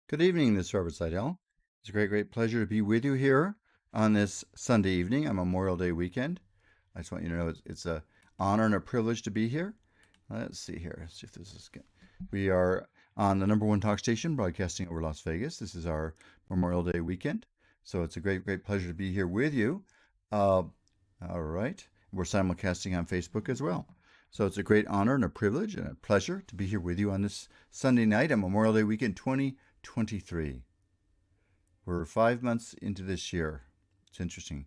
Good evening, this is Robert Sidell. It's a great pleasure to be with you here on this Sunday evening on Memorial Day weekend. I just want you to know it's a honor and a privilege to be here. Let's see here. Let's see if this is good. We are on the number one talk station broadcasting over Las Vegas. This is our Memorial Day weekend. So it's a great pleasure to be here with you. Uh, all right. We're simulcasting on Facebook as well. So it's a great honor and a privilege and a pleasure to be here with you on this Sunday night on Memorial Day weekend 2023. We're 5 months into this year. It's interesting.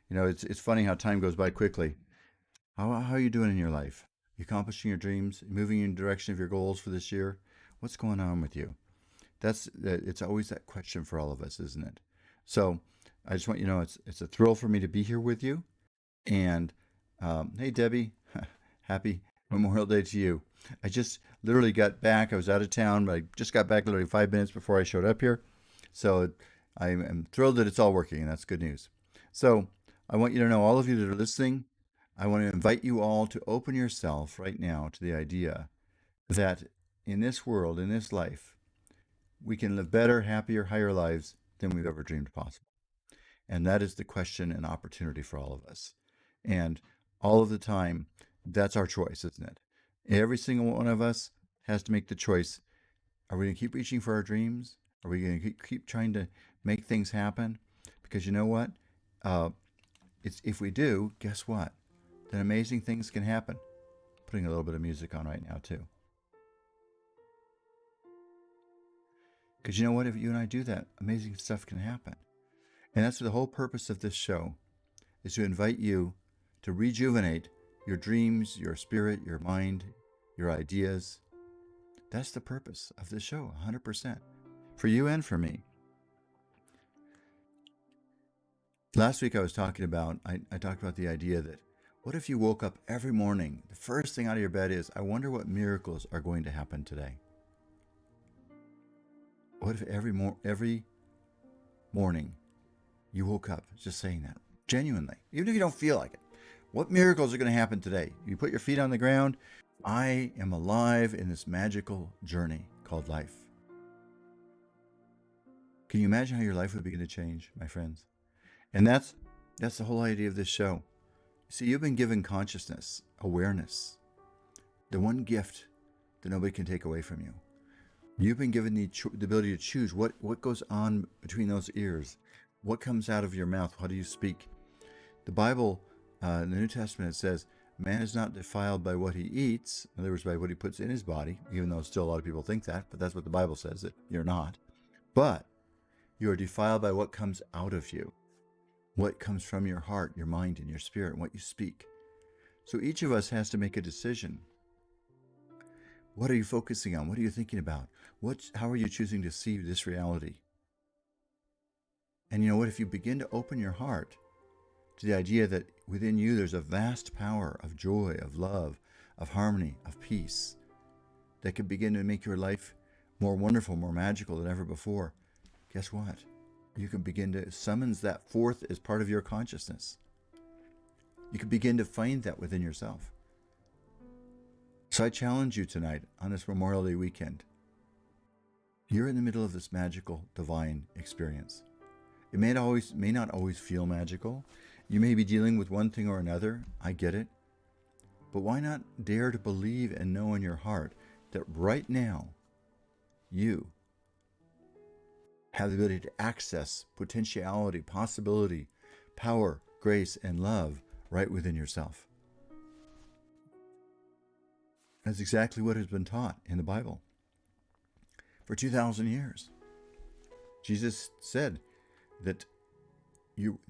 It's funny how time goes by quickly. How are you doing in your life? You accomplishing your dreams? Moving in the direction of your goals for this year? What's going on with you? It's always that question for all of us, isn't it? So I just want you to know it's a thrill for me to be here with you. And hey, Debbie, happy Memorial Day to you. I just literally got back. I was out of town, but I just got back literally 5 minutes before I showed up here. So I am thrilled that it's all working, and that's good news. So I want you to know, all of you that are listening, I want to invite you all to open yourself right now to the idea that in this world, in this life, we can live better, happier, higher lives than we've ever dreamed possible. And that is the question and opportunity for all of us. And all of the time, that's our choice, isn't it? Every single one of us has to make the choice. Are we going to keep reaching for our dreams? Are we going to keep trying to make things happen? Because you know what? Uh, if we do, guess what? Then amazing things can happen. Putting a little bit of music on right now, too. Because you know what? If you and I do that, amazing stuff can happen. And that's the whole purpose of this show, is to invite you to rejuvenate your dreams, your spirit, your mind, your ideas. That's the purpose of this show, 100%, for you and for me. Last week I was talking about, I talked about the idea that what if you woke up every morning, the first thing out of your bed is, I wonder what miracles are going to happen today? What if every morning you woke up just saying that, genuinely, even if you don't feel like it? What miracles are going to happen today? You put your feet on the ground. I am alive in this magical journey called life. Can you imagine how your life would begin to change, my friends? And that's the whole idea of this show. See, you've been given consciousness, awareness, the one gift that nobody can take away from you. You've been given the ability to choose what goes on between those ears, what comes out of your mouth, how do you speak. The Bible, in the New Testament, it says, man is not defiled by what he eats, in other words, by what he puts in his body, even though still a lot of people think that, but that's what the Bible says, that you're not. But you are defiled by what comes out of you, what comes from your heart, your mind, and your spirit, and what you speak. So each of us has to make a decision. What are you focusing on? What are you thinking about? How are you choosing to see this reality? And you know what? If you begin to open your heart to the idea that within you there's a vast power of joy, of love, of harmony, of peace that can begin to make your life more wonderful, more magical than ever before, guess what? You can begin to summons that forth as part of your consciousness. You can begin to find that within yourself. So I challenge you tonight on this Memorial Day weekend. You're in the middle of this magical, divine experience. It may not always feel magical. You may be dealing with one thing or another. I get it. But why not dare to believe and know in your heart that right now you have the ability to access potentiality, possibility, power, grace, and love right within yourself. That's exactly what has been taught in the Bible for 2,000 years. Jesus said that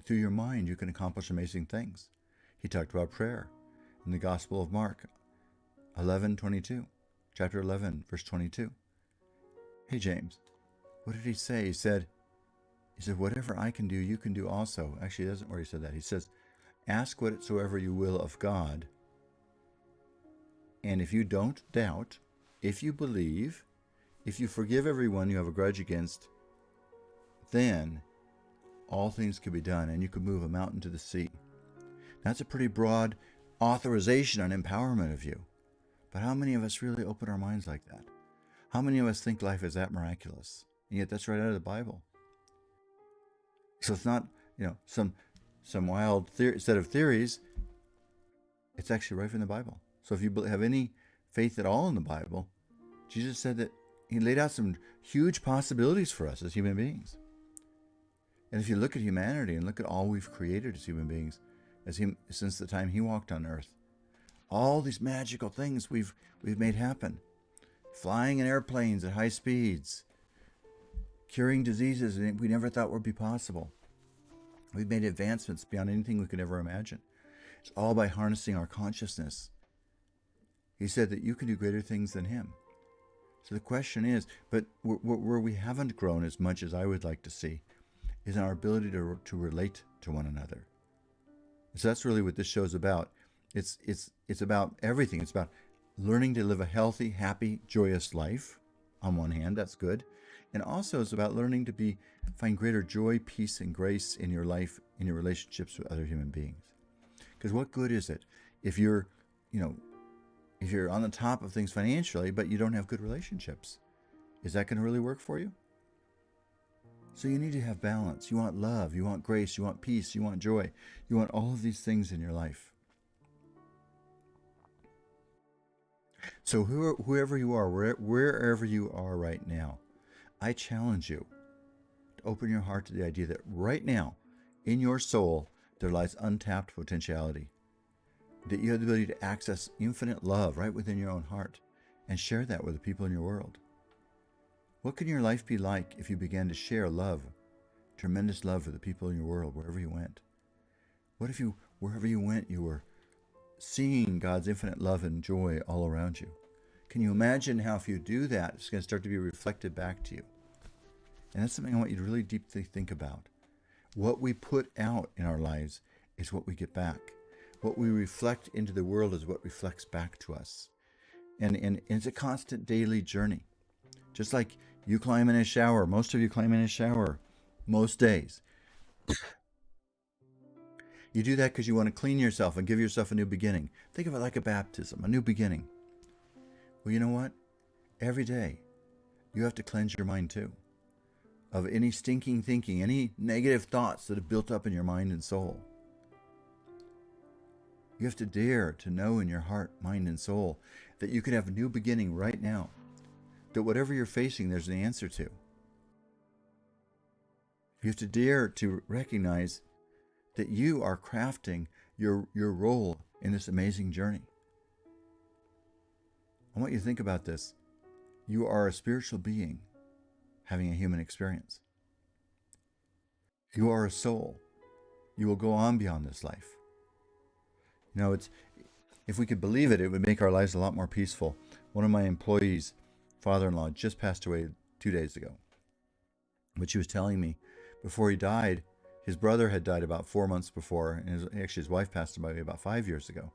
through your mind, you can accomplish amazing things. He talked about prayer in the Gospel of Mark 11:22, chapter 11, verse 22. Hey, James, what did he say? He said, whatever I can do, you can do also. Actually, it doesn't where he said that. He says, ask whatsoever you will of God. And if you don't doubt, if you believe, if you forgive everyone you have a grudge against, then all things can be done, and you can move a mountain to the sea. That's a pretty broad authorization on empowerment of you. But how many of us really open our minds like that? How many of us think life is that miraculous? And yet that's right out of the Bible. So it's not, some wild set of theories. It's actually right from the Bible. So if you have any faith at all in the Bible, Jesus said that he laid out some huge possibilities for us as human beings. And if you look at humanity and look at all we've created as human beings, since the time he walked on earth, all these magical things we've made happen. Flying in airplanes at high speeds, curing diseases we never thought would be possible. We've made advancements beyond anything we could ever imagine. It's all by harnessing our consciousness. He said that you can do greater things than him. So the question is, but where we haven't grown as much as I would like to see, is in our ability to relate to one another. So that's really what this show's about. It's about everything. It's about learning to live a healthy, happy, joyous life. On one hand, that's good. And also it's about learning to find greater joy, peace, and grace in your life, in your relationships with other human beings. Because what good is it if you're on the top of things financially, but you don't have good relationships? Is that going to really work for you? So you need to have balance. You want love, you want grace, you want peace, you want joy. You want all of these things in your life. So whoever you are, wherever you are right now, I challenge you to open your heart to the idea that right now, in your soul, there lies untapped potentiality. That you have the ability to access infinite love right within your own heart and share that with the people in your world. What can your life be like if you began to share love, tremendous love for the people in your world, wherever you went? What if wherever you went, you were seeing God's infinite love and joy all around you? Can you imagine how if you do that, it's going to start to be reflected back to you? And that's something I want you to really deeply think about. What we put out in our lives is what we get back. What we reflect into the world is what reflects back to us. And it's a constant daily journey. Just like you climb in a shower, most of you climb in a shower most days. You do that because you want to clean yourself and give yourself a new beginning. Think of it like a baptism, a new beginning. Well, you know what? Every day, you have to cleanse your mind too of any stinking thinking, any negative thoughts that have built up in your mind and soul. You have to dare to know in your heart, mind, and soul that you could have a new beginning right now. That whatever you're facing, there's an answer to. You have to dare to recognize that you are crafting your role in this amazing journey. I want you to think about this. You are a spiritual being having a human experience. You are a soul. You will go on beyond this life. If we could believe it, it would make our lives a lot more peaceful. One of my employees' father-in-law just passed away 2 days ago. But she was telling me, before he died, his brother had died about 4 months before, and his wife passed away about 5 years ago.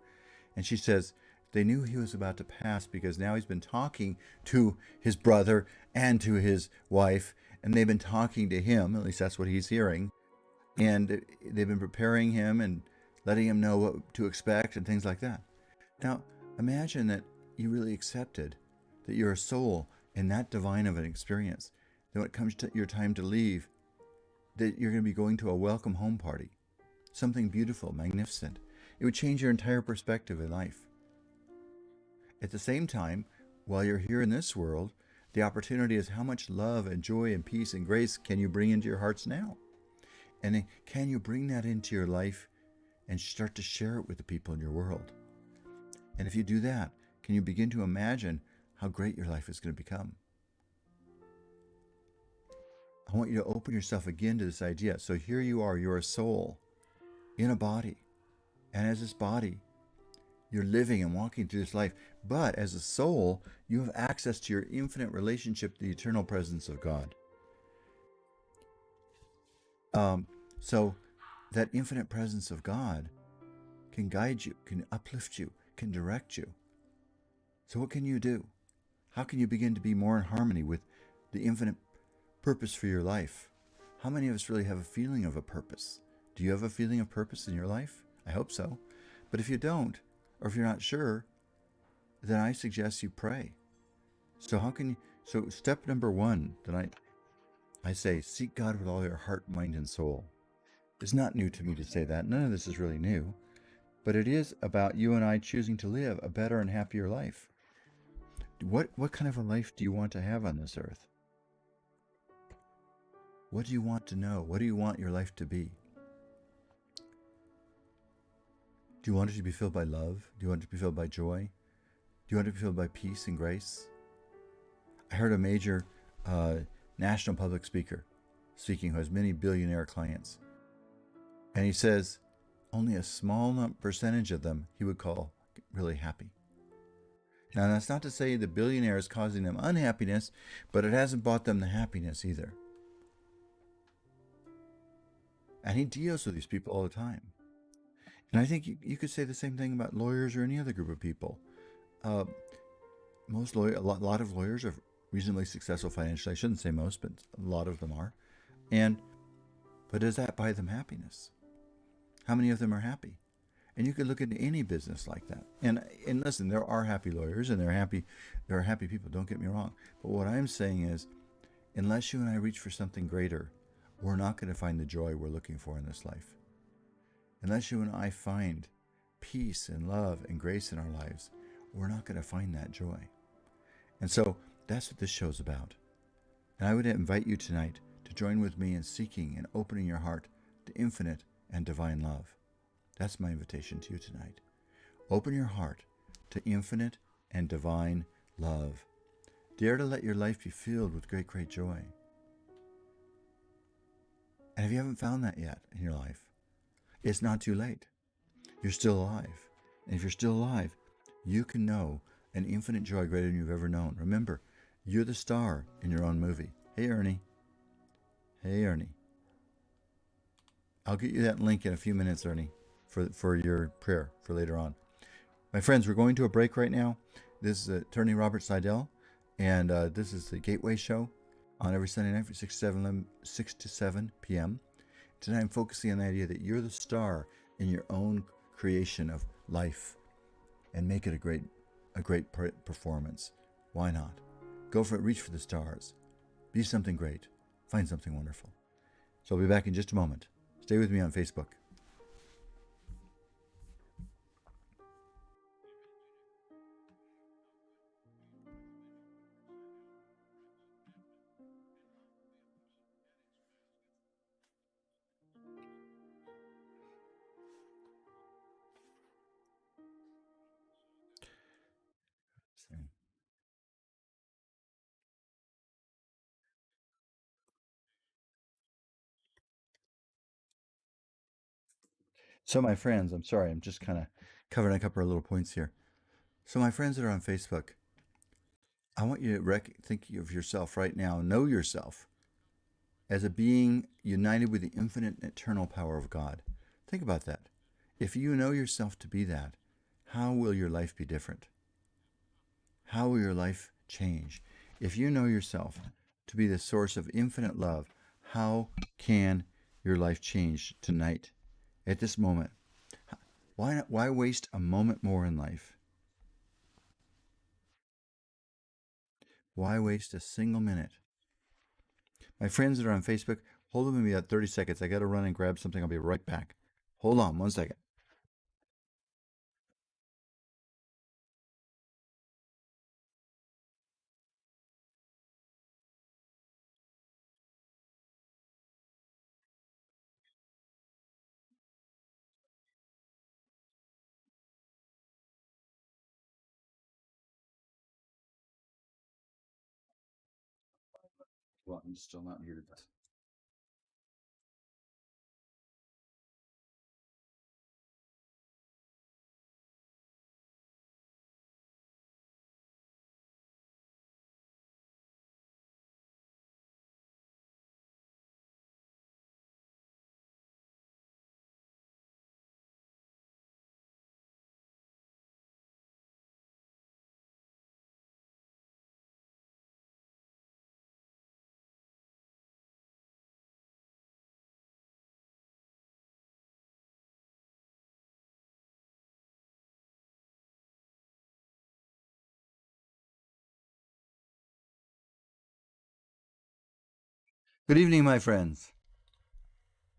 And she says they knew he was about to pass because now he's been talking to his brother and to his wife, and they've been talking to him, at least that's what he's hearing, and they've been preparing him and letting him know what to expect and things like that. Now, imagine that you really accepted that you're a soul in that divine of an experience, that when it comes to your time to leave, that you're going to be going to a welcome home party, something beautiful, magnificent. It would change your entire perspective in life. At the same time, while you're here in this world, the opportunity is how much love and joy and peace and grace can you bring into your hearts now? And then can you bring that into your life and start to share it with the people in your world? And if you do that, can you begin to imagine how great your life is going to become? I want you to open yourself again to this idea. So here you are, you're a soul in a body. And as this body, you're living and walking through this life. But as a soul, you have access to your infinite relationship to the eternal presence of God. So that infinite presence of God can guide you, can uplift you, can direct you. So what can you do? How can you begin to be more in harmony with the infinite purpose for your life? How many of us really have a feeling of a purpose? Do you have a feeling of purpose in your life? I hope so. But if you don't, or if you're not sure, then I suggest you pray. So step number one tonight I say, seek God with all your heart, mind, and soul. It's not new to me to say that. None of this is really new. But it is about you and I choosing to live a better and happier life. What kind of a life do you want to have on this earth? What do you want to know? What do you want your life to be? Do you want it to be filled by love? Do you want it to be filled by joy? Do you want it to be filled by peace and grace? I heard a major national public speaker speaking who has many billionaire clients. And he says only a small percentage of them he would call really happy. Now, that's not to say the billionaire is causing them unhappiness, but it hasn't brought them the happiness either. And he deals with these people all the time. And I think you could say the same thing about lawyers or any other group of people. Uh, a lot of lawyers are reasonably successful financially. I shouldn't say most, but a lot of them are. But does that buy them happiness? How many of them are happy? And you could look into any business like that. And listen, there are happy lawyers and there are happy people. Don't get me wrong. But what I'm saying is, unless you and I reach for something greater, we're not going to find the joy we're looking for in this life. Unless you and I find peace and love and grace in our lives, we're not going to find that joy. And so that's what this show's about. And I would invite you tonight to join with me in seeking and opening your heart to infinite and divine love. That's my invitation to you tonight. Open your heart to infinite and divine love. Dare to let your life be filled with great, great joy. And if you haven't found that yet in your life, it's not too late. You're still alive. And if you're still alive, you can know an infinite joy greater than you've ever known. Remember, you're the star in your own movie. Hey, Ernie. Hey, Ernie. I'll get you that link in a few minutes, Ernie, for your prayer for later on. My friends, we're going to a break right now. This is Attorney Robert Sidell, and this is the Gateway Show on every Sunday night from 6 to 7 p.m. Tonight I'm focusing on the idea that you're the star in your own creation of life, and make it a great performance. Why not? Go for it, reach for the stars. Be something great. Find something wonderful. So I'll be back in just a moment. Stay with me on Facebook. So my friends, I'm sorry, I'm just kind of covering a couple of little points here. So my friends that are on Facebook, I want you to think of yourself right now, know yourself as a being united with the infinite and eternal power of God. Think about that. If you know yourself to be that, how will your life be different? How will your life change? If you know yourself to be the source of infinite love, how can your life change tonight, at this moment? Why waste a moment more in life? Why waste a single minute? My friends that are on Facebook, hold on with me at 30 seconds. I got to run and grab something. I'll be right back. Hold on 1 second. Well, I'm still not muted. Good evening, my friends.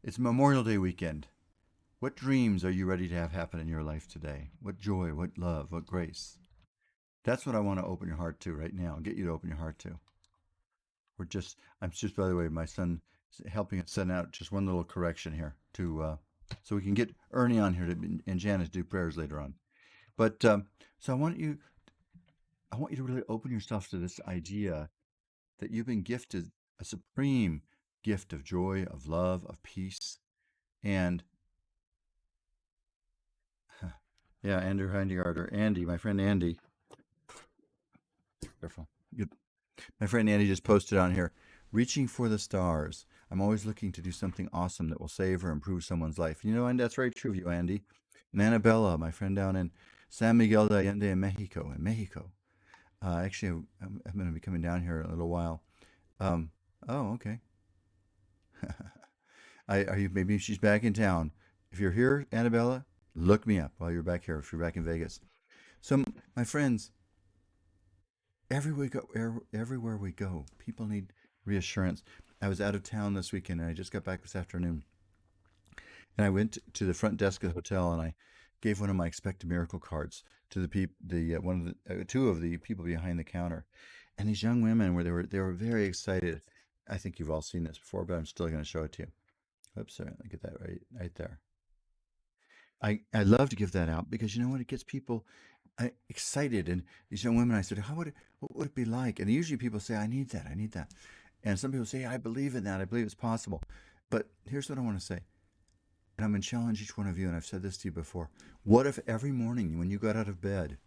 It's Memorial Day weekend. What dreams are you ready to have happen in your life today? What joy, what love, what grace? That's what I want to open your heart to right now, get you to open your heart to. I'm just, by the way, my son is helping us send out just one little correction here so we can get Ernie on here and Janice do prayers later on. But so I want you to really open yourself to this idea that you've been gifted a supreme gift of joy, of love, of peace, and yeah, Andrew Heindegarter, Andy, my friend Andy. Careful. Good. My friend Andy just posted on here, reaching for the stars. I'm always looking to do something awesome that will save or improve someone's life. You know, and that's very true of you, Andy. And Annabella, my friend down in San Miguel de Allende in Mexico. Actually, I'm going to be coming down here in a little while. Um, oh, okay. Are you? Maybe she's back in town. If you're here, Annabella, look me up while you're back here. If you're back in Vegas. So, my friends, everywhere we go, people need reassurance. I was out of town this weekend, and I just got back this afternoon. And I went to the front desk of the hotel, and I gave one of my expect a miracle cards to the people, the one of the two of the people behind the counter. And these young women, where they were very excited. I think you've all seen this before, but I'm still going to show it to you. Oops, sorry, let me get that right there. I love to give that out because you know what? It gets people excited. And these young women, I said, what would it be like? And usually people say, I need that, I need that. And some people say, I believe in that, I believe it's possible. But here's what I want to say, and I'm going to challenge each one of you, and I've said this to you before. What if every morning when you got out of bed,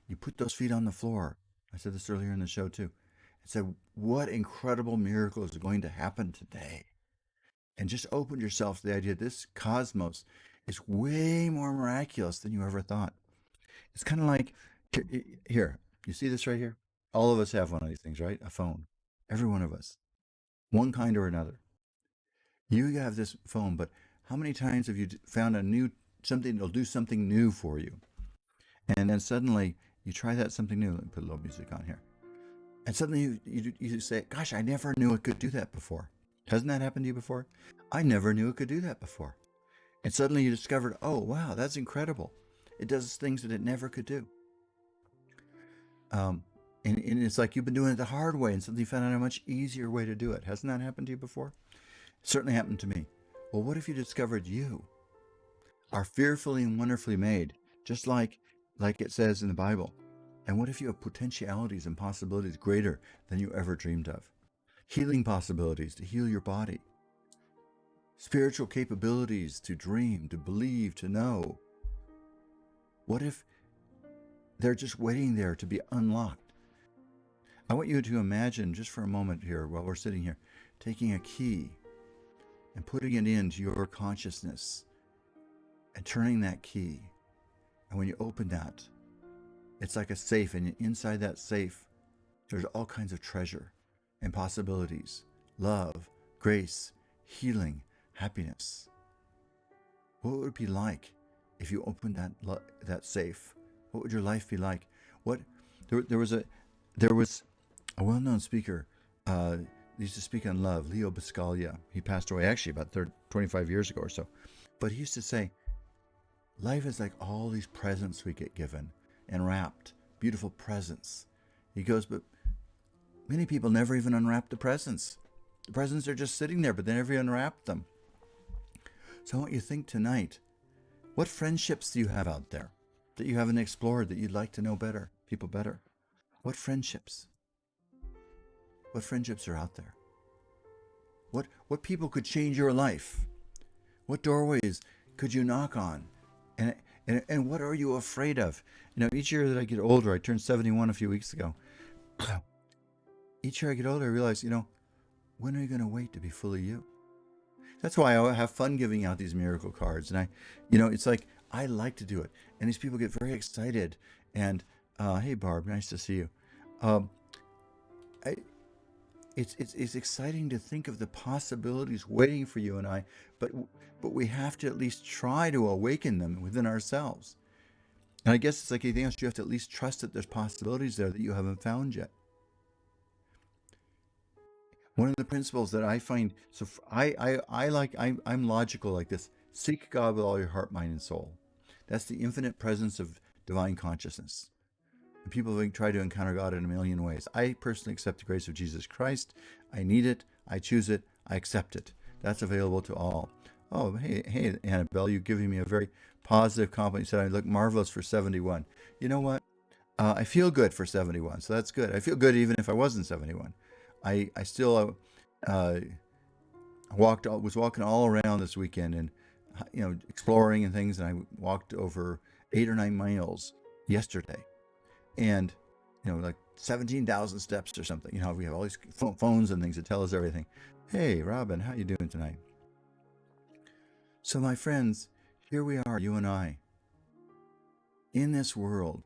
you put those feet on the floor? I said this earlier in the show too. And said, what incredible miracle is going to happen today? And just open yourself to the idea this cosmos is way more miraculous than you ever thought. It's kind of like here, you see this right here? All of us have one of these things, right? A phone. Every one of us, one kind or another. You have this phone, but how many times have you found a new something that'll do something new for you? And then suddenly you try that something new. Let me put a little music on here. And suddenly you say, gosh, I never knew it could do that before. Hasn't that happened to you before? I never knew it could do that before. And suddenly you discovered, oh, wow, that's incredible. It does things that it never could do. Um, and it's like you've been doing it the hard way and suddenly you found out a much easier way to do it. Hasn't that happened to you before? It certainly happened to me. Well, what if you discovered you are fearfully and wonderfully made, just like it says in the Bible? And what if you have potentialities and possibilities greater than you ever dreamed of? Healing possibilities to heal your body, spiritual capabilities to dream, to believe, to know. What if they're just waiting there to be unlocked? I want you to imagine just for a moment here while we're sitting here, taking a key and putting it into your consciousness and turning that key. And when you open that, it's like a safe, and inside that safe, there's all kinds of treasure and possibilities, love, grace, healing, happiness. What would it be like if you opened that safe? What would your life be like? What there was a well-known speaker. He used to speak on love, Leo Biscaglia. He passed away actually about 25 years ago or so. But he used to say, life is like all these presents we get given and wrapped, beautiful presents. He goes, but many people never even unwrap the presents. The presents are just sitting there, but they never unwrap them. So I want you to think tonight, what friendships do you have out there that you haven't explored that you'd like to know better, people better? What friendships? What friendships are out there? What people could change your life? What doorways could you knock on? And what are you afraid of? You know, each year that I get older, I turned 71 a few weeks ago. Each year I get older, I realize, when are you going to wait to be fully you? That's why I have fun giving out these miracle cards. And it's like, I like to do it. And these people get very excited. And, hey, Barb, nice to see you. Um, I, it's exciting to think of the possibilities waiting for you and I, but we have to at least try to awaken them within ourselves. And I guess it's like anything else, you have to at least trust that there's possibilities there that you haven't found yet. One of the principles that I find, so I'm logical like this. Seek God with all your heart, mind, and soul. That's the infinite presence of divine consciousness. And people have tried to encounter God in a million ways. I personally accept the grace of Jesus Christ. I need it. I choose it. I accept it. That's available to all. Oh, hey, Annabelle, you're giving me a very positive compliment. You said I look marvelous for 71. You know what? I feel good for 71, so that's good. I feel good even if I wasn't 71. I still uh, was walking all around this weekend and exploring and things, and I walked over 8 or 9 miles yesterday, and like 17,000 steps or something. We have all these phones and things that tell us everything. Hey, Robin, how you doing tonight? So my friends, here we are, you and I, in this world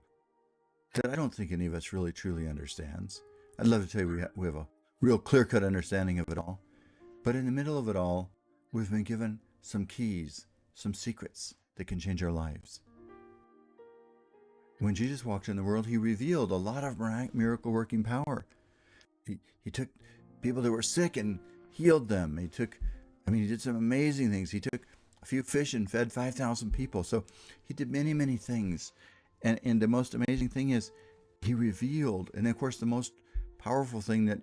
that I don't think any of us really truly understands. I'd love to tell you we have a real clear-cut understanding of it all. But in the middle of it all, we've been given some keys, some secrets that can change our lives. When Jesus walked in the world, he revealed a lot of miracle working power. He took people that were sick and healed them. He did some amazing things. He took a few fish and fed 5,000 people. So he did many, many things. And the most amazing thing is he revealed, and of course the most powerful thing that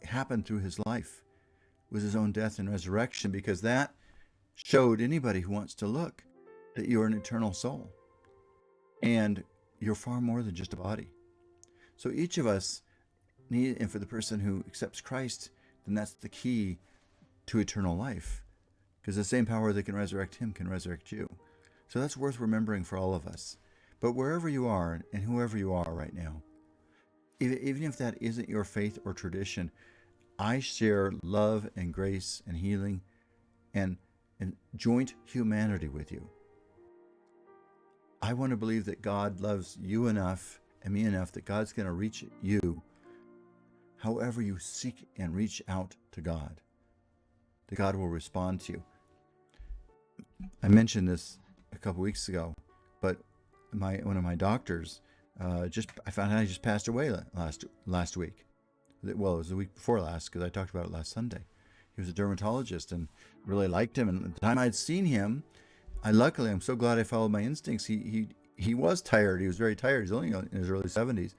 happened through his life was his own death and resurrection, because that showed anybody who wants to look that you're an eternal soul. And you're far more than just a body. So each of us need, and for the person who accepts Christ, then that's the key to eternal life. Because the same power that can resurrect him can resurrect you. So that's worth remembering for all of us. But wherever you are and whoever you are right now, even if that isn't your faith or tradition, I share love and grace and healing and joint humanity with you. I want to believe that God loves you enough and me enough that God's going to reach you however you seek and reach out to God, that God will respond to you. I mentioned this a couple weeks ago, but one of my doctors I found out he just passed away last week. Well, it was the week before last, because I talked about it last Sunday. He was a dermatologist and really liked him. And the time I'd seen him, I'm so glad I followed my instincts. He was tired. He was very tired. He's only in his early 70s,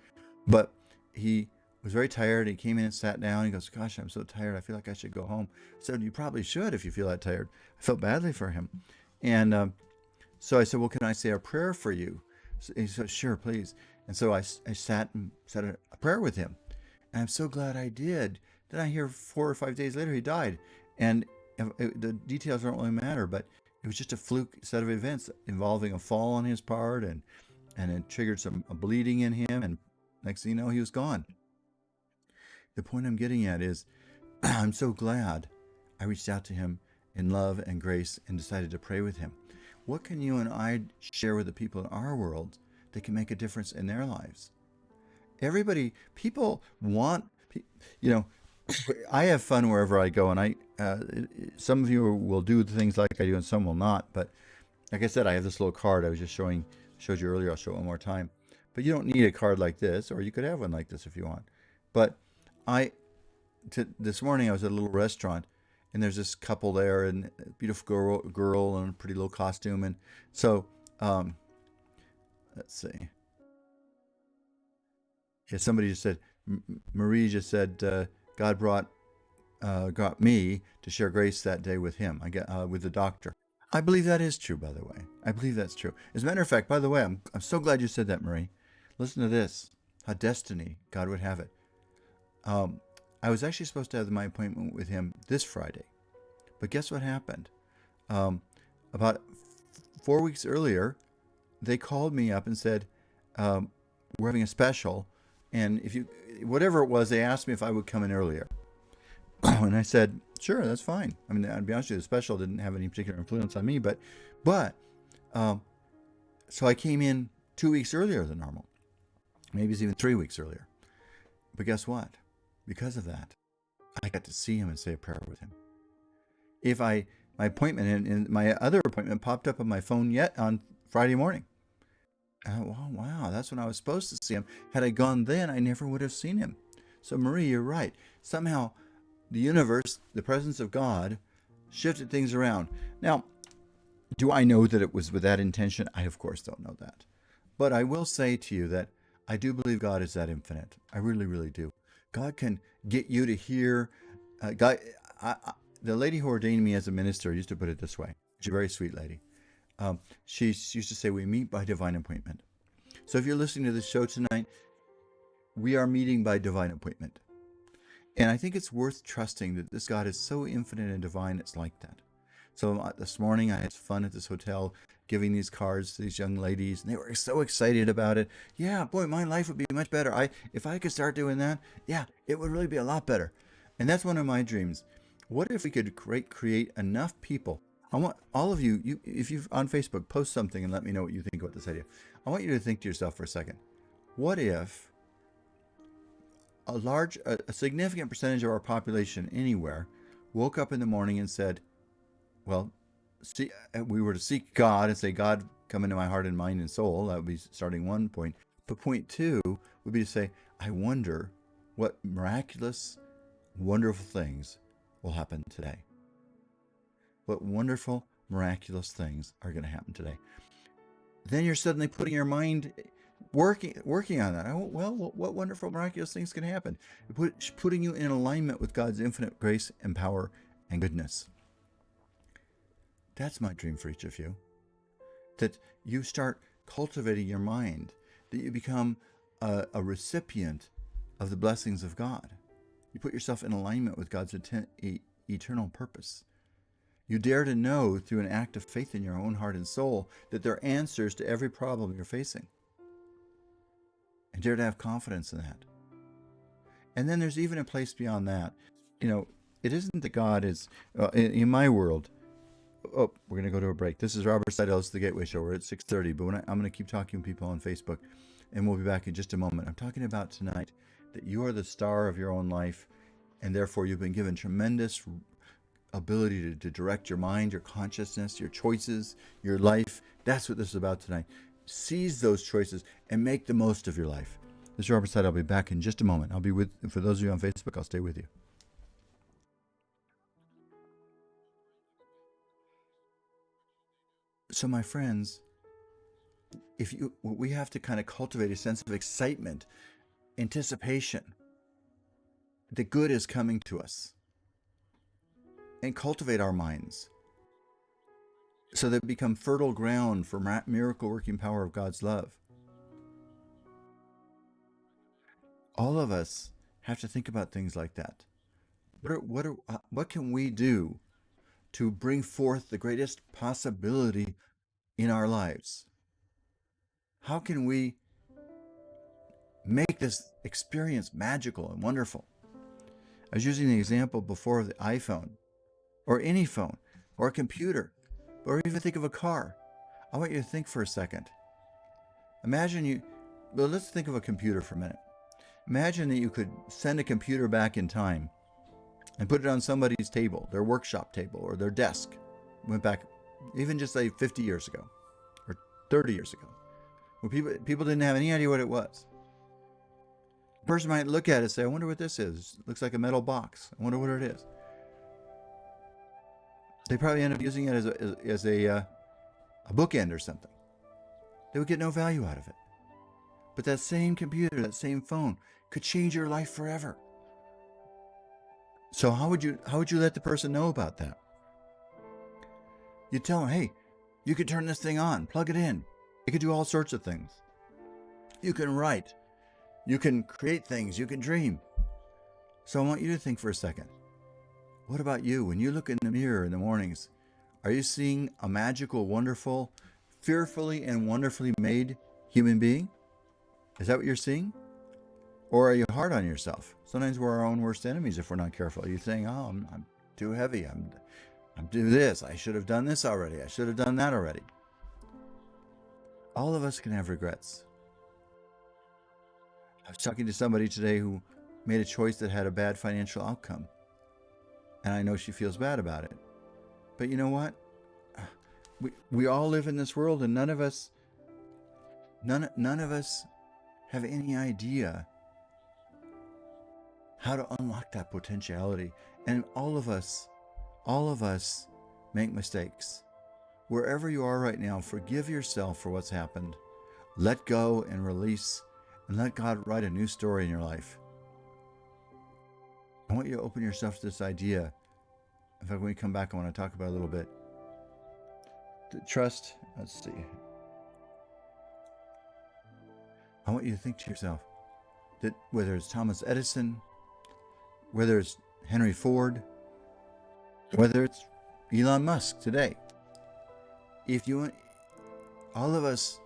but he was very tired. He came in and sat down. He goes, "Gosh, I'm so tired. I feel like I should go home." I said, "You probably should if you feel that tired." I felt badly for him, and so I said, "Well, can I say a prayer for you?" So he said, "Sure, please." And so I sat and said a prayer with him. And I'm so glad I did. Then I hear 4 or 5 days later he died. And the details don't really matter, but it was just a fluke set of events involving a fall on his part, and it triggered some bleeding in him. And next thing you know, he was gone. The point I'm getting at is I'm so glad I reached out to him in love and grace and decided to pray with him. What can you and I share with the people in our world that can make a difference in their lives? People want, I have fun wherever I go, and some of you will do things like I do and some will not. But like I said, I have this little card I was just showed you earlier. I'll show it one more time. But you don't need a card like this, or you could have one like this if you want. But this morning I was at a little restaurant, and there's this couple there, and a beautiful girl in a pretty little costume. And so, let's see. Yeah, somebody just said, Marie just said, God got me to share grace that day with him. With the doctor. I believe that is true, by the way. I believe that's true. As a matter of fact, by the way, I'm so glad you said that, Marie. Listen to this. How destiny, God would have it. I was actually supposed to have my appointment with him this Friday. But guess what happened? About 4 weeks earlier, they called me up and said, we're having a special. And whatever it was, they asked me if I would come in earlier. And I said, sure, that's fine. I mean, I'll be honest with you, the special didn't have any particular influence on me, but so I came in 2 weeks earlier than normal. Maybe it's even 3 weeks earlier. But guess what? Because of that, I got to see him and say a prayer with him. My appointment and my other appointment popped up on my phone yet on Friday morning. Oh, wow, that's when I was supposed to see him. Had I gone then, I never would have seen him. So Marie, you're right. Somehow the universe, the presence of God, shifted things around. Now, do I know that it was with that intention? I, of course, don't know that. But I will say to you that I do believe God is that infinite. I really, really do. God can get you to hear. God, the lady who ordained me as a minister used to put it this way. She's a very sweet lady. She used to say, we meet by divine appointment. So if you're listening to this show tonight, we are meeting by divine appointment. And I think it's worth trusting that this God is so infinite and divine, it's like that. So this morning I had fun at this hotel giving these cards to these young ladies, and they were so excited about it. Yeah, boy, my life would be much better. If I could start doing that, yeah, it would really be a lot better. And that's one of my dreams. What if we could create enough people? I want all of you, if you're on Facebook, post something and let me know what you think about this idea. I want you to think to yourself for a second. What if a significant percentage of our population anywhere woke up in the morning and said, well, we were to seek God and say, God, come into my heart and mind and soul. That would be starting one point. But point two would be to say, I wonder what miraculous, wonderful things will happen today. What wonderful, miraculous things are going to happen today. Then you're suddenly putting your mind working on that. Well, what wonderful, miraculous things can happen? Putting you in alignment with God's infinite grace and power and goodness. That's my dream for each of you. That you start cultivating your mind, that you become a recipient of the blessings of God. You put yourself in alignment with God's eternal purpose. You dare to know through an act of faith in your own heart and soul that there are answers to every problem you're facing. And dare to have confidence in that. And then there's even a place beyond that. It isn't that God is, in my world. Oh, we're going to go to a break. This is Robert Sidell's The Gateway Show. We're at 6:30, but I'm going to keep talking to people on Facebook, and we'll be back in just a moment. I'm talking about tonight that you are the star of your own life, and therefore you've been given tremendous ability to direct your mind, your consciousness, your choices, your life. That's what this is about tonight. Seize those choices and make the most of your life. This is Robert Sidell. I'll be back in just a moment. For those of you on Facebook, I'll stay with you. So my friends, we have to kind of cultivate a sense of excitement, anticipation, that good is coming to us, and cultivate our minds so that we become fertile ground for miracle working power of God's love. All of us have to think about things like that. What can we do to bring forth the greatest possibility in our lives? How can we make this experience magical and wonderful? I was using the example before of the iPhone, or any phone, or a computer, or even think of a car. I want you to think for a second. Let's think of a computer for a minute. Imagine that you could send a computer back in time and put it on somebody's table, their workshop table, or their desk. Went back even just say 50 years ago, or 30 years ago, when people didn't have any idea what it was. A person might look at it and say, I wonder what this is. It looks like a metal box. I wonder what it is. They probably end up using it as a bookend or something. They would get no value out of it. But that same computer, that same phone, could change your life forever. So how would you let the person know about that? You tell them, hey, you could turn this thing on, plug it in. It could do all sorts of things. You can write. You can create things. You can dream. So I want you to think for a second. What about you? When you look in the mirror in the mornings, are you seeing a magical, wonderful, fearfully and wonderfully made human being? Is that what you're seeing? Or are you hard on yourself? Sometimes we're our own worst enemies if we're not careful. You're saying, oh, I'm too heavy. I'm doing this. I should have done this already. I should have done that already. All of us can have regrets. I was talking to somebody today who made a choice that had a bad financial outcome. And I know she feels bad about it. But you know what? We all live in this world, and none of us have any idea how to unlock that potentiality. And all of us make mistakes. Wherever you are right now, forgive yourself for what's happened. Let go and release, and let God write a new story in your life. I want you to open yourself to this idea. In fact, when we come back, I want to talk about it a little bit. The trust, let's see. I want you to think to yourself that whether it's Thomas Edison, whether it's Henry Ford, whether it's Elon Musk today, if you want, all of us,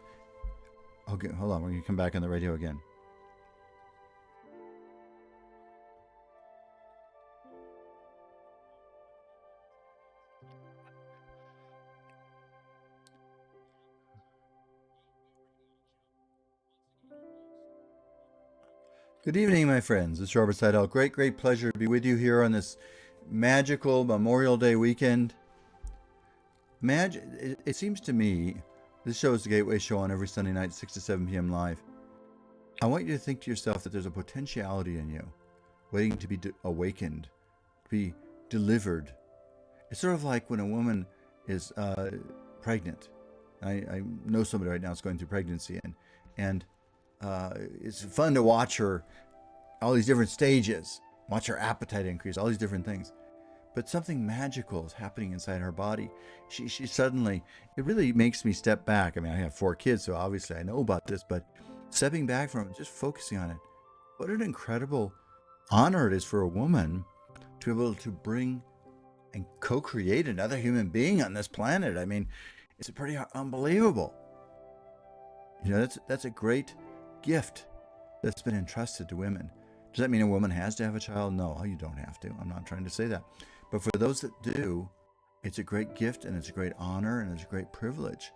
okay, hold on, we're going to come back on the radio again. Good evening, my friends. It's Robert Sidell. Great pleasure to be with you here on this magical Memorial Day weekend. It seems to me, this show is the Gateway Show on every Sunday night, 6 to 7 p.m. live. I want you to think to yourself that there's a potentiality in you waiting to be awakened, to be delivered. It's sort of like when a woman is pregnant. I know somebody right now is going through pregnancy, and it's fun to watch her, all these different stages, watch her appetite increase, all these different things. But something magical is happening inside her body. She suddenly, it really makes me step back. I mean, I have 4 kids, so obviously I know about this, but stepping back from it, just focusing on it. What an incredible honor it is for a woman to be able to bring and co-create another human being on this planet. I mean, it's pretty unbelievable. You know, that's a great gift that's been entrusted to women. Does that mean a woman has to have a child? No, you don't have to. I'm not trying to say that. But for those that do, it's a great gift and it's a great honor and it's a great privilege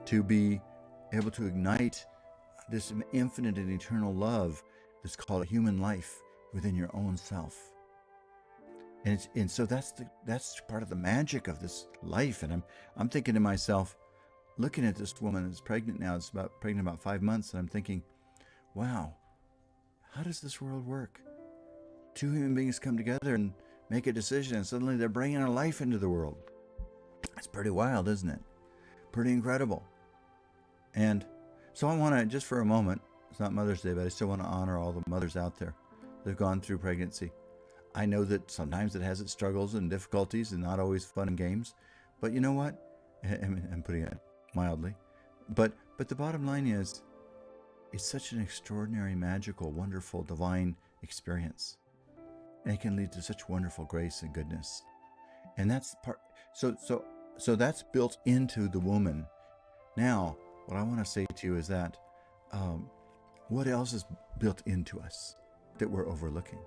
to be able to ignite this infinite and eternal love that's called a human life within your own self. And so that's part of the magic of this life. And I'm thinking to myself, looking at this woman who's pregnant now, it's pregnant about 5 months, and I'm thinking, wow, how does this world work? 2 human beings come together and make a decision, and suddenly they're bringing a life into the world. It's pretty wild, isn't it? Pretty incredible. And so I want to, just for a moment, it's not Mother's Day, but I still want to honor all the mothers out there that have gone through pregnancy. I know that sometimes it has its struggles and difficulties and not always fun and games, but you know what? I'm putting it mildly. But the bottom line is, it's such an extraordinary, magical, wonderful, divine experience. And it can lead to such wonderful grace and goodness. And that's part, so that's built into the woman. Now, what I want to say to you is that what else is built into us that we're overlooking?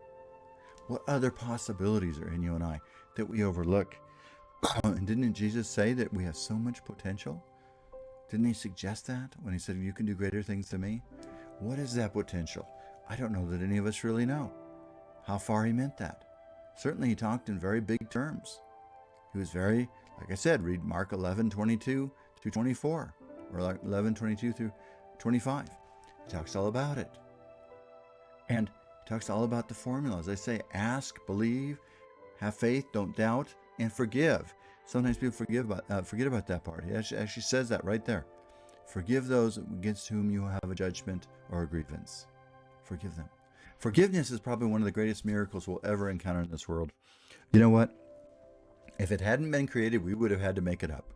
What other possibilities are in you and I that we overlook? And didn't Jesus say that we have so much potential? Didn't he suggest that when he said, you can do greater things than me? What is that potential? I don't know that any of us really know how far he meant that. Certainly he talked in very big terms. He was very, like I said, read Mark 11:22 through 24, or like 11:22 through 25. He talks all about it. And he talks all about the formulas. They say, ask, believe, have faith, don't doubt, and forgive. Sometimes people forget about that part. He actually says that right there. Forgive those against whom you have a judgment or a grievance. Forgive them. Forgiveness is probably one of the greatest miracles we'll ever encounter in this world. You know what? If it hadn't been created, we would have had to make it up.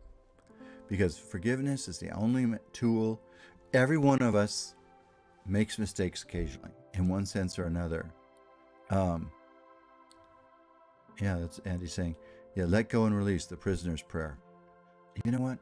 Because forgiveness is the only tool. Every one of us makes mistakes occasionally, in one sense or another. That's Andy saying, let go and release, the prisoner's prayer. You know what?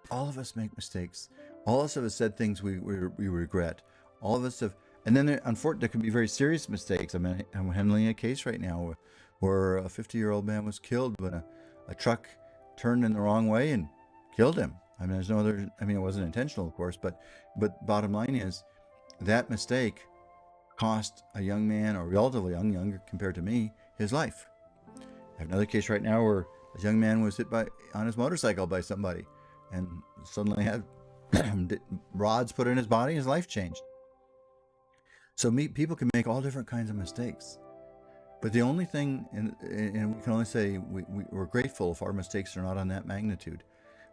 All of us make mistakes. All of us have said things we regret. All of us have, and then unfortunately, there can be very serious mistakes. I'm handling a case right now where a 50-year-old man was killed when a truck turned in the wrong way and killed him. I mean, there's no other, it wasn't intentional, of course, but bottom line is that mistake cost a young man, or relatively younger compared to me, his life. I have another case right now where a young man was hit on his motorcycle by somebody and suddenly had rods put in his body, his life changed. So people can make all different kinds of mistakes. But the only thing, and we can only say we're grateful if our mistakes are not on that magnitude.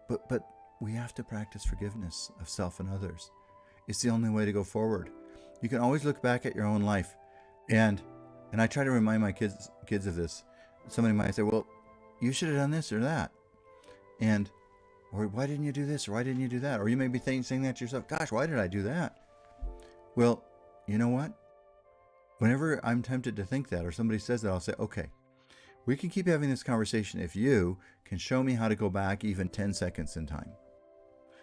But we have to practice forgiveness of self and others. It's the only way to go forward. You can always look back at your own life, and I try to remind my kids of this. Somebody might say, "Well, you should have done this or that," and or why didn't you do this or why didn't you do that? Or you may be saying that to yourself, "Gosh, why did I do that?" Well, you know what? Whenever I'm tempted to think that, or somebody says that, I'll say, "Okay, we can keep having this conversation if you can show me how to go back even 10 seconds in time.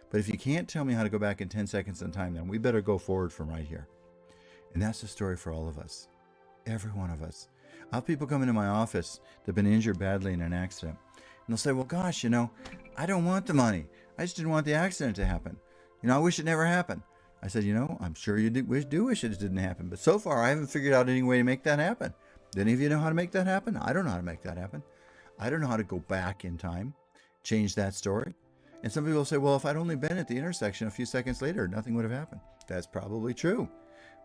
But if you can't tell me how to go back in 10 seconds in time, then we better go forward from right here." And that's the story for all of us. Every one of us. I have people come into my office that have been injured badly in an accident. And they'll say, "Well, gosh, I don't want the money. I just didn't want the accident to happen. I wish it never happened." I said, "I'm sure you do wish it didn't happen. But so far, I haven't figured out any way to make that happen. Do any of you know how to make that happen? I don't know how to make that happen. I don't know how to go back in time, change that story." And some people say, "Well, if I'd only been at the intersection a few seconds later, nothing would have happened." That's probably true.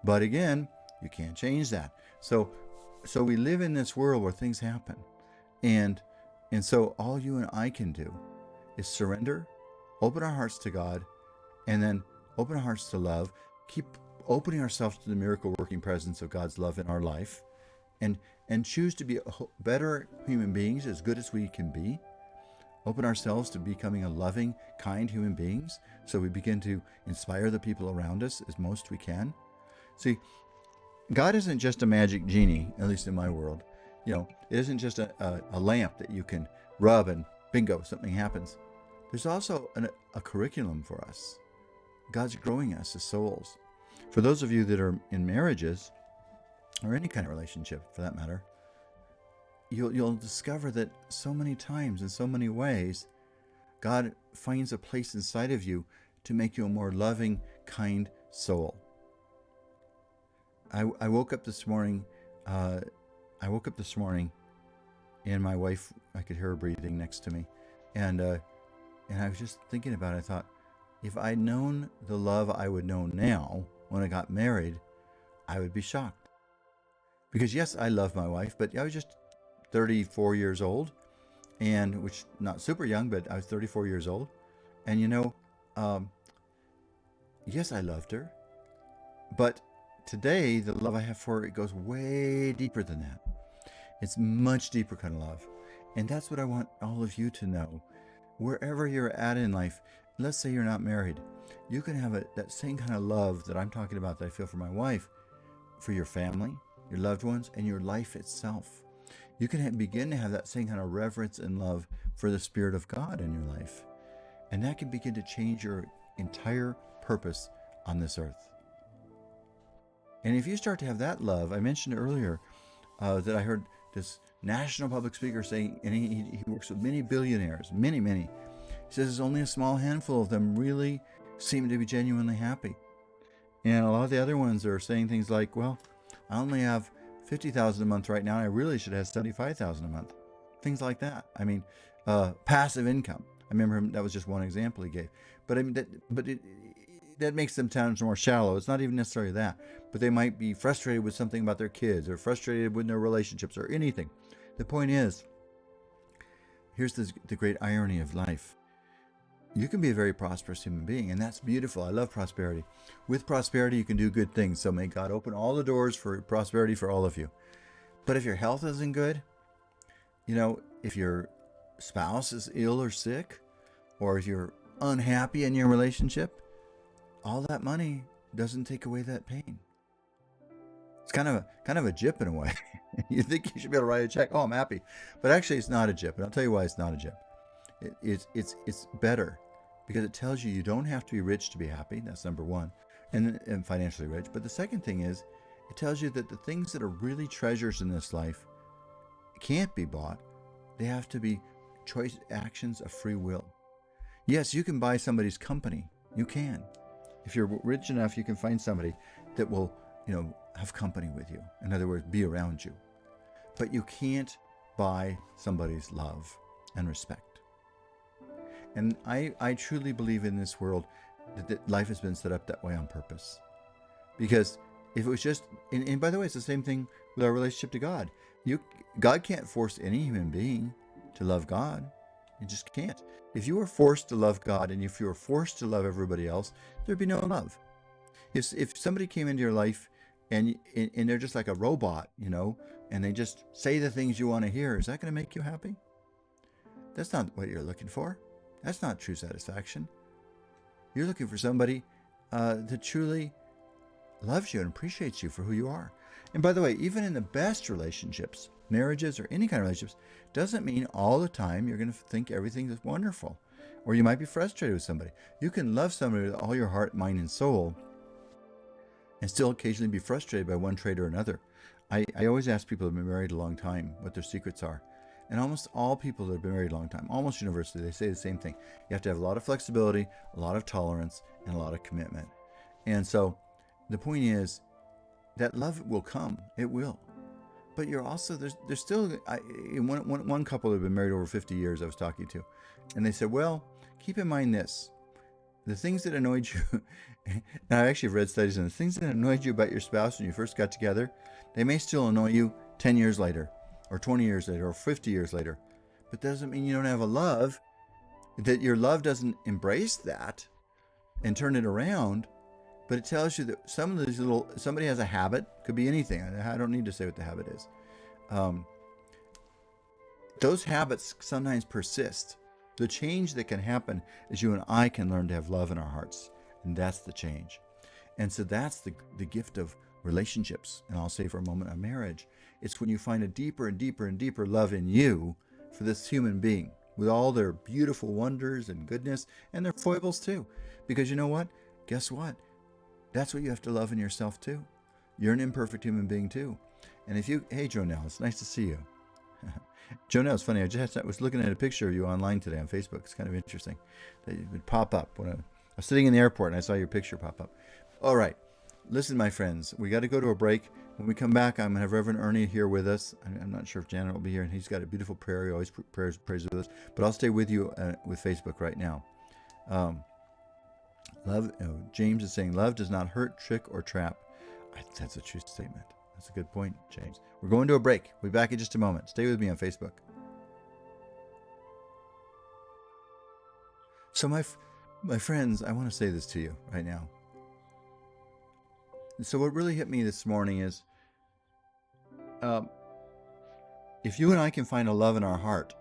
But again, you can't change that. So we live in this world where things happen. And so all you and I can do is surrender, open our hearts to God, and then open our hearts to love, keep opening ourselves to the miracle working presence of God's love in our life, and choose to be better human beings, as good as we can be. Open ourselves to becoming a loving, kind human beings, so we begin to inspire the people around us as most we can. See, God isn't just a magic genie, at least in my world. It isn't just a lamp that you can rub and bingo, something happens. There's also a curriculum for us. God's growing us as souls. For those of you that are in marriages, or any kind of relationship for that matter, you'll discover that so many times, in so many ways, God finds a place inside of you to make you a more loving, kind soul. I woke up this morning. And my wife, I could hear her breathing next to me, and I was just thinking about it. I thought, if I'd known the love I would know now when I got married, I would be shocked. Because yes, I love my wife, but I was just 34 years old, and which not super young, but I was 34 years old, and yes, I loved her, but today the love I have for her, it goes way deeper than that. It's much deeper kind of love, and that's what I want all of you to know. Wherever you're at in life, let's say you're not married, you can have that same kind of love that I'm talking about, that I feel for my wife, for your family, your loved ones, and your life itself. You can begin to have that same kind of reverence and love for the Spirit of God in your life. And that can begin to change your entire purpose on this earth. And if you start to have that love, I mentioned earlier that I heard this national public speaker saying, and he works with many billionaires, many. He says there's only a small handful of them really seem to be genuinely happy. And a lot of the other ones are saying things like, "Well, I only have $50,000 a month right now, and I really should have $75,000 a month." Things like that. I mean, passive income. I remember that was just one example he gave. But I mean, that makes them sound more shallow. It's not even necessarily that. But they might be frustrated with something about their kids, or frustrated with their relationships, or anything. The point is, here's the great irony of life. You can be a very prosperous human being, and that's beautiful. I love prosperity. With prosperity, you can do good things. So may God open all the doors for prosperity for all of you. But if your health isn't good, if your spouse is ill or sick, or if you're unhappy in your relationship, all that money doesn't take away that pain. It's kind of a jip in a way. You think you should be able to write a check. "Oh, I'm happy," but actually, it's not a jip, and I'll tell you why it's not a jip. It's better, because it tells you don't have to be rich to be happy. That's number one, and financially rich. But the second thing is, it tells you that the things that are really treasures in this life can't be bought. They have to be choice actions of free will. Yes, you can buy somebody's company. You can. If you're rich enough, you can find somebody that will, have company with you. In other words, be around you. But you can't buy somebody's love and respect. And I truly believe in this world that life has been set up that way on purpose. Because if it was just, and by the way, it's the same thing with our relationship to God. You, God can't force any human being to love God. You just can't. If you were forced to love God and if you were forced to love everybody else, there'd be no love. If somebody came into your life and they're just like a robot, and they just say the things you want to hear, is that going to make you happy? That's not what you're looking for. That's not true satisfaction. You're looking for somebody that truly loves you and appreciates you for who you are. And by the way, even in the best relationships, marriages or any kind of relationships, doesn't mean all the time you're going to think everything is wonderful. Or you might be frustrated with somebody. You can love somebody with all your heart, mind, and soul and still occasionally be frustrated by one trait or another. I always ask people who have been married a long time what their secrets are. And almost all people that have been married a long time, almost universally, they say the same thing. You have to have a lot of flexibility, a lot of tolerance, and a lot of commitment. And so the point is that love will come. It will. But you're also, there's still, one couple that have been married over 50 years I was talking to, and they said, well, keep in mind this. The things that annoyed you, and I actually read studies on the things that annoyed you about your spouse when you first got together, they may still annoy you 10 years later, or 20 years later, or 50 years later. But that doesn't mean you don't have a love, that your love doesn't embrace that and turn it around. But it tells you that some of these somebody has a habit, could be anything. I don't need to say what the habit is. Those habits sometimes persist. The change that can happen is you and I can learn to have love in our hearts. And that's the change. And so that's the gift of relationships. And I'll say for a moment, a marriage. It's when you find a deeper and deeper and deeper love in you for this human being with all their beautiful wonders and goodness and their foibles too. Because you know what? Guess what? That's what you have to love in yourself too. You're an imperfect human being too. And if you, hey Jonelle, it's nice to see you. Jonelle, it's funny. I was looking at a picture of you online today on Facebook. It's kind of interesting. It would pop up when I was sitting in the airport and I saw your picture pop up. All right. Listen, my friends, we got to go to a break. When we come back, I'm going to have Reverend Ernie here with us. I'm not sure if Janet will be here, and he's got a beautiful prayer. He always prays with us. But I'll stay with you with Facebook right now. Love. James is saying, love does not hurt, trick, or trap. That's a true statement. That's a good point, James. We're going to a break. We'll be back in just a moment. Stay with me on Facebook. So my friends, I want to say this to you right now. So what really hit me this morning is, if you and I can find a love in our heart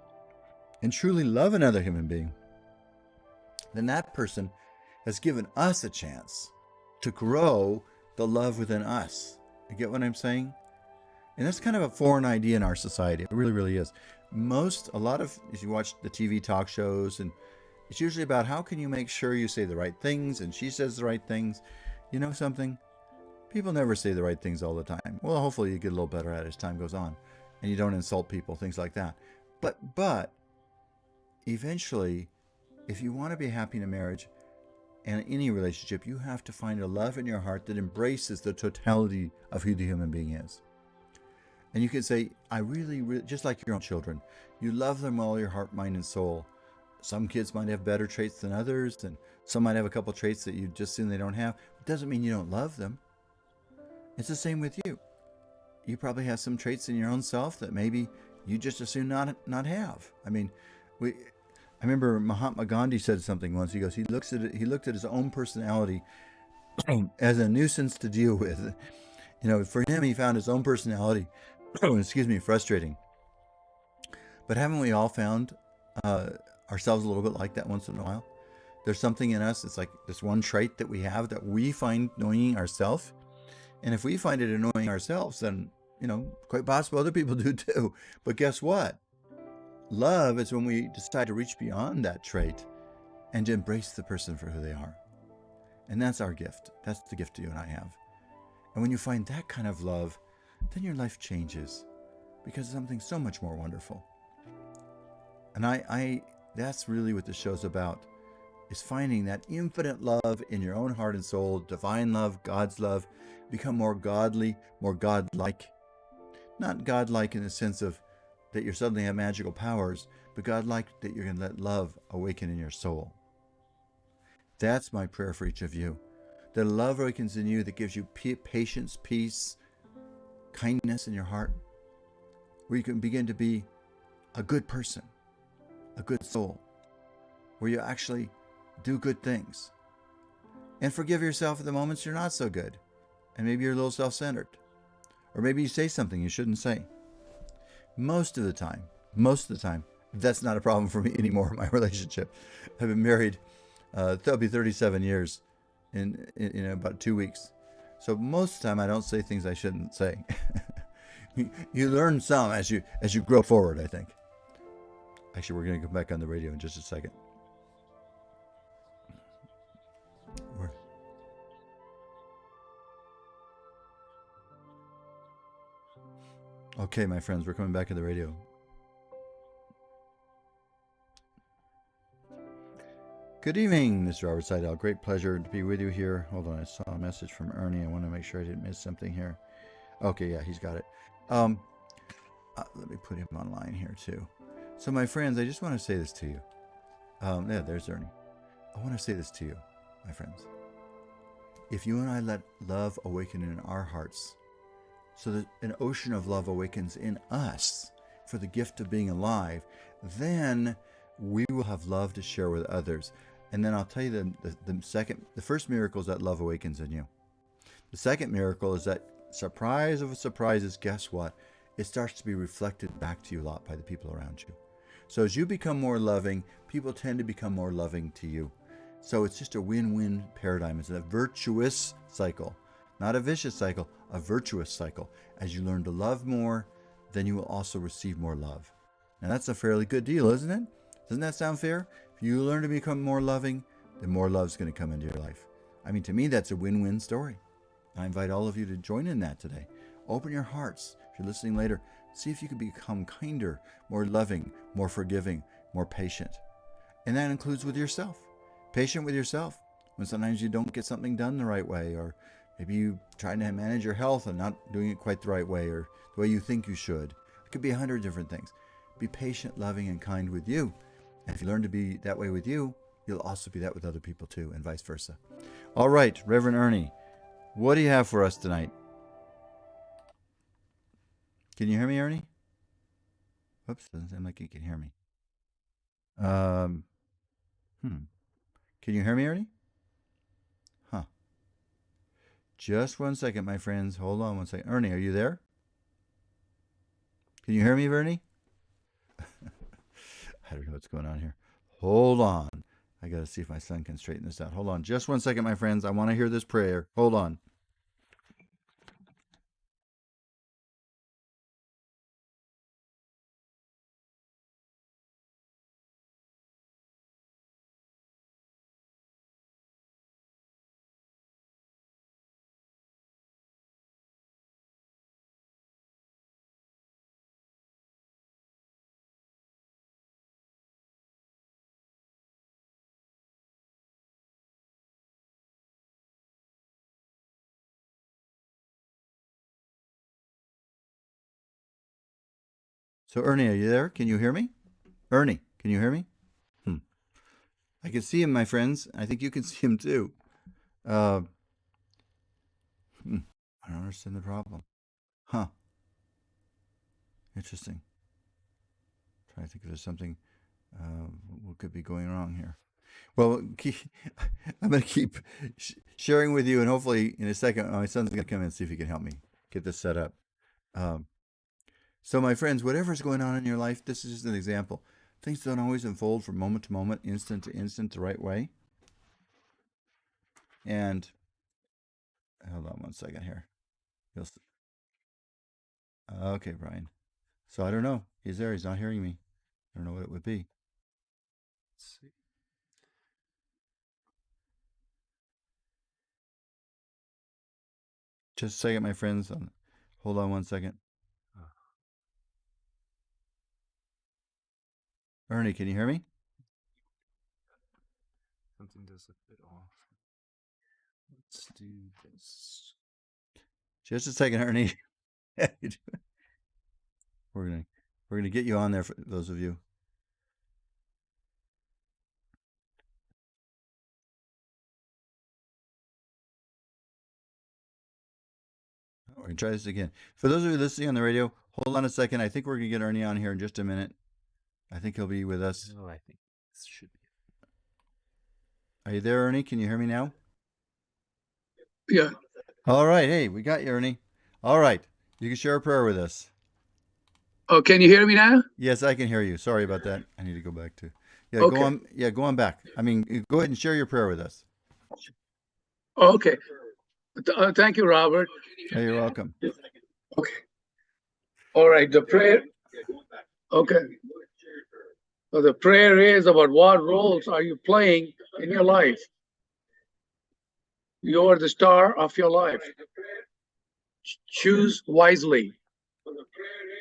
and truly love another human being, then that person has given us a chance to grow the love within us. You get what I'm saying? And that's kind of a foreign idea in our society. It really, really is. If you watch the TV talk shows, and it's usually about how can you make sure you say the right things and she says the right things. You know something? People never say the right things all the time. Well, hopefully you get a little better at it as time goes on and you don't insult people, things like that. But eventually, if you want to be happy in a marriage and in any relationship, you have to find a love in your heart that embraces the totality of who the human being is. And you can say, I really, just like your own children, you love them with all your heart, mind, and soul. Some kids might have better traits than others, and some might have a couple traits that you just assume they don't have. It doesn't mean you don't love them. It's the same with you. You probably have some traits in your own self that maybe you just assume not have. I mean, I remember Mahatma Gandhi said something once. He goes, he looked at his own personality as a nuisance to deal with. For him, he found his own personality, frustrating. But haven't we all found ourselves a little bit like that once in a while? There's something in us. It's like this one trait that we have that we find annoying ourselves. And if we find it annoying ourselves, then, quite possible other people do too. But guess what? Love is when we decide to reach beyond that trait and to embrace the person for who they are. And that's our gift. That's the gift you and I have. And when you find that kind of love, then your life changes because it's something so much more wonderful. And that's really what the show's about, is finding that infinite love in your own heart and soul, divine love, God's love, become more godly, more godlike. Not godlike in the sense of that you suddenly have magical powers, but godlike that you're going to let love awaken in your soul. That's my prayer for each of you. That love awakens in you that gives you patience, peace, kindness in your heart. where you can begin to be a good person, a good soul, where you actually do good things and forgive yourself at the moments you're not so good. And maybe you're a little self centered. Or maybe you say something you shouldn't say. Most of the time, most of the time, that's not a problem for me anymore in my relationship. I've been married, that'll be 37 years in about 2 weeks. So most of the time, I don't say things I shouldn't say. You learn some as you grow forward, I think. Actually, we're going to come back on the radio in just a second. We're, okay, my friends, we're coming back on the radio. Good evening, Mr. Robert Sidell. Great pleasure to be with you here. Hold on, I saw a message from Ernie. I want to make sure I didn't miss something here. Okay, yeah, he's got it. Um, Let me put him online here too. So, my friends, I just want to say this to you. Yeah, there's Ernie. I want to say this to you, my friends. If you and I let love awaken in our hearts, so that an ocean of love awakens in us for the gift of being alive, then we will have love to share with others. And then I'll tell you the first miracle is that love awakens in you. The second miracle is that surprise of surprises, guess what? It starts to be reflected back to you a lot by the people around you. So as you become more loving, people tend to become more loving to you. So it's just a win-win paradigm. It's a virtuous cycle, not a vicious cycle, a virtuous cycle. As you learn to love more, then you will also receive more love. Now that's a fairly good deal, isn't it? Doesn't that sound fair? If you learn to become more loving, then more love's going to come into your life. I mean, to me, that's a win-win story. I invite all of you to join in that today. Open your hearts. If you're listening later, see if you can become kinder, more loving, more forgiving, more patient. And that includes with yourself. Patient with yourself when sometimes you don't get something done the right way, or maybe you trying to manage your health and not doing it quite the right way or the way you think you should. It could be 100 different things. Be patient, loving, and kind with you. And if you learn to be that way with you, you'll also be that with other people too, and vice versa. All right, Reverend Ernie, what do you have for us tonight? Can you hear me, Ernie? Oops, doesn't seem like you can hear me. Um, hmm. Can you hear me, Ernie? Huh. Just one second, my friends. Hold on one second. Ernie, are you there? Can you hear me, Ernie? I don't know what's going on here. Hold on. I got to see if my son can straighten this out. Hold on just one second, my friends. I want to hear this prayer. Hold on. So, Ernie, are you there? Can you hear me? Ernie, can you hear me? Hmm. I can see him, my friends. I think you can see him too. Uh, hmm. I don't understand the problem. Huh. Interesting. Trying to think if there's something what could be going wrong here. Well, I'm going to keep sharing with you, and hopefully, in a second, my son's going to come in and see if he can help me get this set up. Um, so, my friends, whatever's going on in your life, this is just an example. Things don't always unfold from moment to moment, instant to instant, the right way. And hold on one second here. You'll, okay, Brian. So I don't know. He's there. He's not hearing me. I don't know what it would be. Let's see. Just a second, my friends. Hold on one second. Ernie, can you hear me? Something does look a bit off. Let's do this. Just a second, Ernie. we're gonna we're gonna get you on there for those of you. We're gonna try this again. For those of you listening on the radio, Hold on a second. I think we're going to get Ernie on here in just a minute. I think he'll be with us. Oh, I think this should be. Are you there, Ernie? Can you hear me now? Yeah. All right. Hey, we got you, Ernie. All right. You can share a prayer with us. Oh, can you hear me now? Yes, I can hear you. Sorry about that. I need to go back to. Yeah, Okay. go on. Yeah, go on back. I mean, go ahead and share your prayer with us. Okay. Thank you, Robert. Hey, you're welcome. Okay. All right. The prayer. Okay. So the prayer is about what roles are you playing in your life? You are the star of your life. Choose wisely.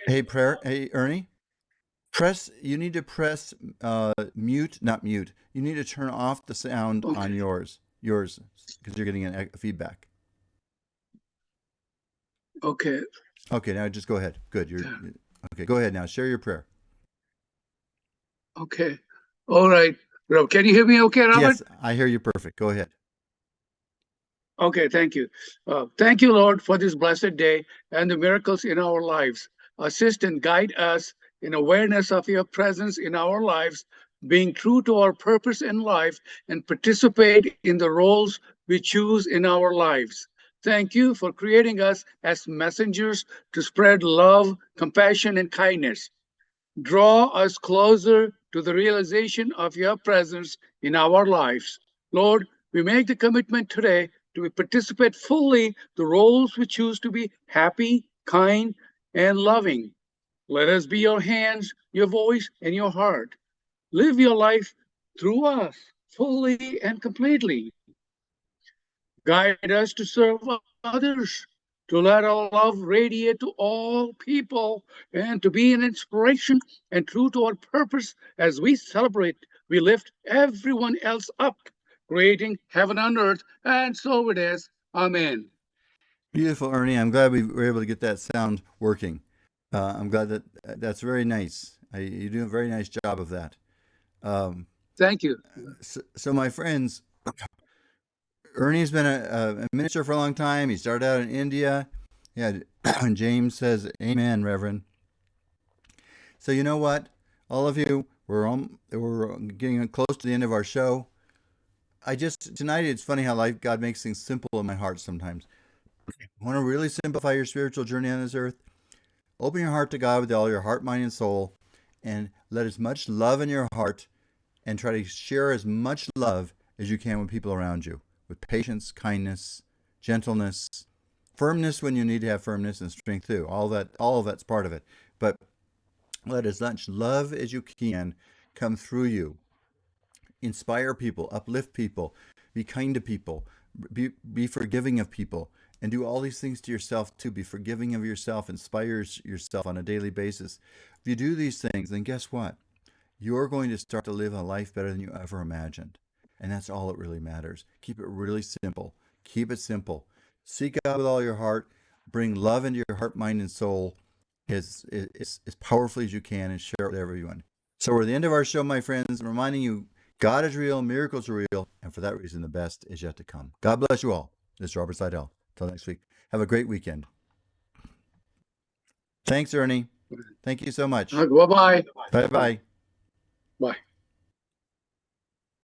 Hey, Ernie. You need to press mute, not mute. You need to turn off the sound on yours, because you're getting a feedback. Okay. Okay, now just go ahead. Good. Okay. Go ahead now. Share your prayer. Okay. All right. Can you hear me okay, Robert? Yes, I hear you perfect. Go ahead. Okay, thank you. Thank you, Lord, for this blessed day and the miracles in our lives. Assist and guide us in awareness of your presence in our lives, being true to our purpose in life, and participate in the roles we choose in our lives. Thank you for creating us as messengers to spread love, compassion, and kindness. Draw us closer to the realization of your presence in our lives. Lord, we make the commitment today to participate fully the roles we choose to be happy, kind, and loving. Let us be your hands, your voice, and your heart. Live your life through us fully and completely. Guide us to serve others, to let our love radiate to all people, and to be an inspiration and true to our purpose as we celebrate. We lift everyone else up, creating heaven on earth, and so it is. Amen. Beautiful, Ernie. I'm glad we were able to get that sound working. I'm glad that's very nice. You do a very nice job of that. Thank you. So my friends, Ernie's been a minister for a long time. He started out in India. Yeah, James says, "Amen, Reverend." So you know what, all of you, we're getting close to the end of our show. Tonight it's funny how God makes things simple in my heart sometimes. Want to really simplify your spiritual journey on this earth? Open your heart to God with all your heart, mind, and soul, and let as much love in your heart, and try to share as much love as you can with people around you, with patience, kindness, gentleness, firmness when you need to have firmness, and strength too. All of that's part of it. But let as much love as you can come through you. Inspire people, uplift people, be kind to people, be forgiving of people, and do all these things to yourself too. Be forgiving of yourself, inspire yourself on a daily basis. If you do these things, then guess what? You're going to start to live a life better than you ever imagined. And that's all that really matters. Keep it really simple. Keep it simple. Seek God with all your heart. Bring love into your heart, mind, and soul as powerfully as you can, and share it with everyone. So we're at the end of our show, my friends. I'm reminding you, God is real, miracles are real, and for that reason, the best is yet to come. God bless you all. This is Robert Sidell. Till next week. Have a great weekend. Thanks, Ernie. Thank you so much. Bye-bye. Bye-bye. Bye.